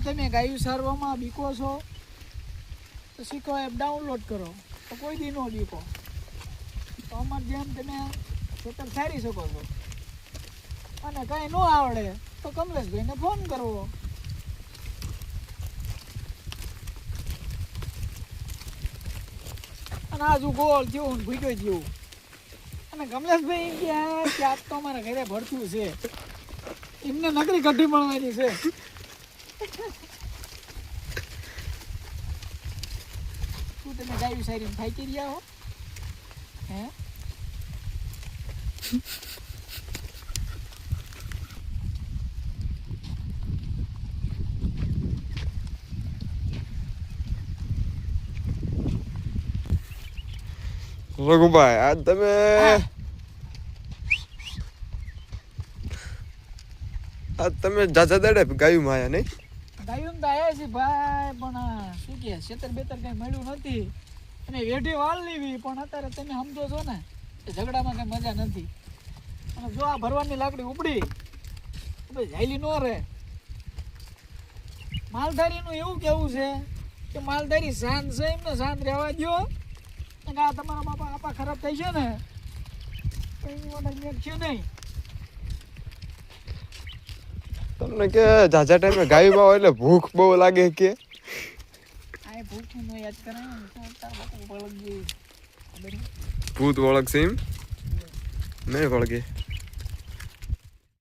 તમે ગાયું સારવામાં બીકો છો તો શીખો એપ ડાઉનલોડ કરો તો કોઈ દી નો બીકો. તો અમારે જેમ તમે ખેતર સારી શકો છો. અને કાંઈ ન આવડે તો કમલેશભાઈને ફોન કરવો. અને આજુ ગોળ જેવું ને ભૂગ્યો જેવું. અને કમલેશભાઈ એમ કે આજ તો અમારા ઘરે ભરતું છે, એમને નકરી કઢી મળવાની છે. શું તમે ગાયું સારી થાકી રહ્યા હો? હે રઘુભાઈ આજ તમે જાજા દાડે ગાયું માયા નહીં? ગાયું તો આવ્યા છે ભાઈ, પણ શું કે છેતર બેતર કઈ મળ્યું નથી. અને વેઢી વાળ લેવી, પણ અત્યારે તમે સમજો છો ને કે ઝઘડામાં કઈ મજા નથી. અને જો આ ભરવાની લાકડી ઉપડી તો ઝાયલી ન રહે. માલધારીનું એવું કેવું છે કે માલધારી શાંત છે, એમને શાંત રહેવા દો. અને આ તમારા બાપા આપા ખરાબ થઈ છે ને એની ઓર્ડર મેક છે નહીં. તમને કે જાજા ટાઈમે ગાયું માં એટલે ભૂખ બહુ લાગે કે આ ભૂખ નો યાદ કરાય ને તો તાર બાપુ વળગી ભૂત વળગશે એમ નહીં વળગે.